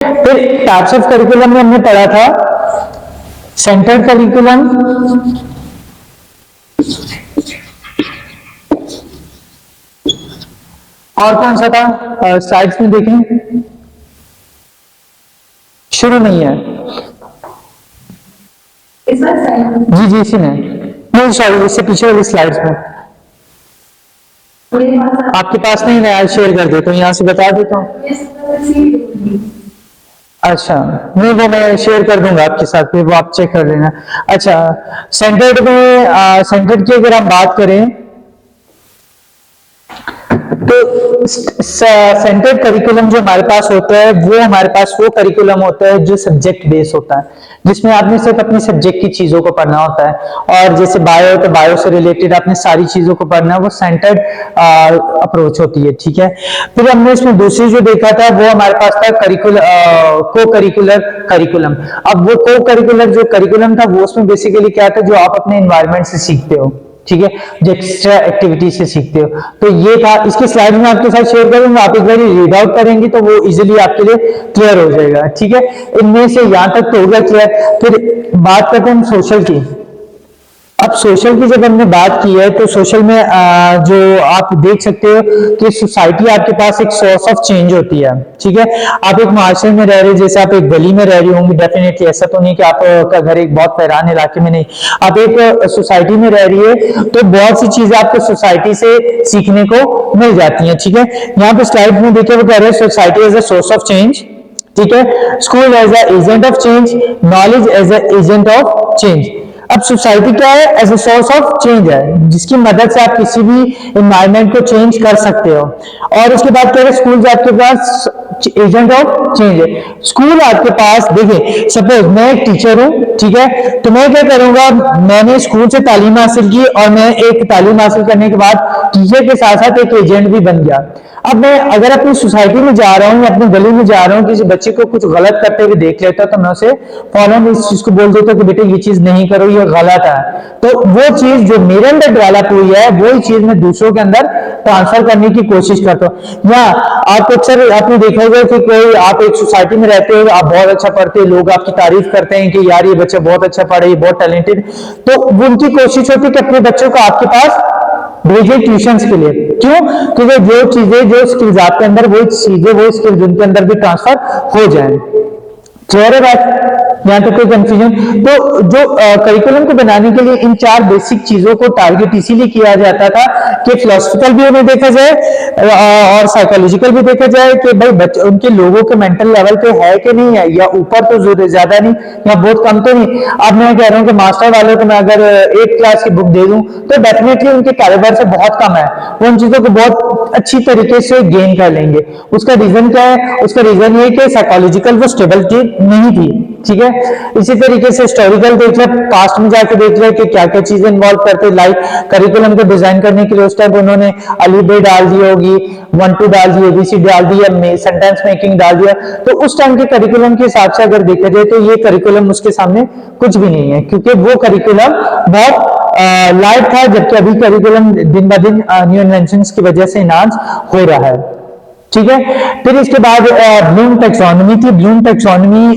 फिर types of curriculum में हमने पढ़ा था सेंट्रल करिकुलम, और कौन सा था स्लाइड्स में देखें, शुरू नहीं है जी जी इसी में, नहीं सॉरी इससे पीछे वाली स्लाइड्स में आपके पास नहीं, मैं शेयर कर देता हूँ, यहाँ से बता देता हूँ। अच्छा नहीं वो मैं शेयर कर दूंगा आपके साथ, फिर वो आप चेक कर लेना। अच्छा सेंटर्ड में सेंटर्ड की अगर हम बात करें तो सेंटर्ड करिकुलम जो हमारे पास होता है वो हमारे पास वो करिकुलम होता है जो सब्जेक्ट बेस होता है, जिसमें आपने सिर्फ अपने सब्जेक्ट की चीजों को पढ़ना होता है, और जैसे बायो तो बायो से रिलेटेड आपने सारी चीजों को पढ़ना है, वो सेंटर्ड अप्रोच होती है। ठीक है, फिर हमने इसमें दूसरी जो देखा था वो हमारे पास था को करिकुलर करिकुलम। अब वो को करिकुलर जो करिकुलम था वो उसमें बेसिकली क्या था, जो आप अपने एनवायरमेंट से सीखते हो, ठीक है, जो एक्स्ट्रा एक्टिविटी से सीखते हो। तो ये था, इसकी स्लाइड में आपके साथ शेयर करूंगा, आप एक बार रीड आउट करेंगे तो वो इजीली आपके लिए क्लियर हो जाएगा। ठीक है, इनमें से यहां तक तो हो गया क्लियर। फिर बात करते हैं हम सोशल की। अब सोशल की जब हमने बात की है तो सोशल में जो आप देख सकते हो कि सोसाइटी आपके पास एक सोर्स ऑफ चेंज होती है। ठीक है, आप एक माशरे में रह रहे, जैसे आप एक गली में रह रही होंगी, डेफिनेटली ऐसा तो नहीं कि आपका घर एक बहुत वैरान इलाके में, नहीं, आप एक सोसाइटी में रह रही है तो बहुत सी चीजें आपको सोसाइटी से सीखने को मिल जाती हैं। ठीक है, यहाँ पे स्लाइड में देखिए वो कह रहे हैं society as a source of change, ठीक है, school as a agent of change, knowledge as a agent of change. अब सोसाइटी क्या है, as a source of change है, जिसकी मदद से आप किसी भी इन्वायरमेंट को चेंज कर सकते हो। और उसके बाद कह रहे स्कूल आपके पास एजेंट ऑफ चेंज है। स्कूल आपके पास, देखिए सपोज मैं एक टीचर हूं, ठीक है, तो मैं क्या करूंगा, मैंने स्कूल से तालीम हासिल की और मैं एक तालीम हासिल करने के बाद टीचर के साथ साथ एक एजेंट भी बन गया। अब मैं अगर अपनी सोसाइटी में जा रहा हूँ या अपनी गली में जा रहा हूँ, किसी बच्चे को कुछ गलत करते हुए देख लेता तो मैं उसे फौरन इस चीज को बोल देता कि बेटे ये चीज नहीं करो, ये गलत है। तो वो चीज जो मेरे अंदर डेवलप हुई है वही चीज मैं दूसरों के अंदर ट्रांसफर करने की कोशिश करता हूँ। या आप अक्सर आपने देखा होगा कि कोई आप एक सोसाइटी में रहते हो, आप बहुत अच्छा पढ़ते हो, लोग आपकी तारीफ करते हैं कि यार ये बच्चा बहुत अच्छा पढ़े, ये बहुत टैलेंटेड, तो उनकी कोशिश होती है कि अपने बच्चों को आपके पास भेजे ट्यूशंस के लिए। क्यों? क्योंकि जो चीजें, जो स्किल्स आपके अंदर, वो चीजें, वो स्किल्स उनके अंदर भी ट्रांसफर हो जाए। क्लियर है बात? यहाँ तो कोई कंफ्यूजन? तो जो करिकुलम को बनाने के लिए इन चार बेसिक चीजों को टारगेट इसीलिए किया जाता था कि फिलोसफिकल भी उन्हें देखा जाए और साइकोलॉजिकल भी देखा जाए कि भाई बच्चे उनके लोगों के मेंटल लेवल पे है कि नहीं है, या ऊपर तो ज्यादा नहीं या बहुत कम तो नहीं। अब मैं कह रहा हूँ कि मास्टर वालों को मैं अगर 8 क्लास की बुक दे दूं तो डेफिनेटली उनके कैलिबर से बहुत कम है, वो उन चीजों को बहुत अच्छी तरीके से गेन कर लेंगे। उसका रीजन क्या है? उसका रीजन ये कि साइकोलॉजिकल वो स्टेबिलिटी नहीं थी। ठीक है, इसी तरीके से हिस्टोरिकल देख ले, पास्ट में जाके देख ले कि क्या क्या चीजें इन्वॉल्व करते, लाइक करिकुलम को डिजाइन करने के लिए उस टाइम उन्होंने अली बे डाल दी होगी, 1 2 डाल दी, एबीसी डाल दी, या सेंटेंस मेकिंग डाल दिया। तो उस टाइम के करिकुलम के हिसाब से अगर देखा जाए तो ये करिकुलम उसके सामने कुछ भी नहीं है, क्योंकि वो करिकुलम बहुत लाइट था, जबकि अभी करिकुलम दिन ब दिन न्यू इन्वेंशंस की वजह से इनहांस हो रहा है। ठीक है, फिर इसके बाद ब्लूम टैक्सोनॉमी थी। Bloom taxonomy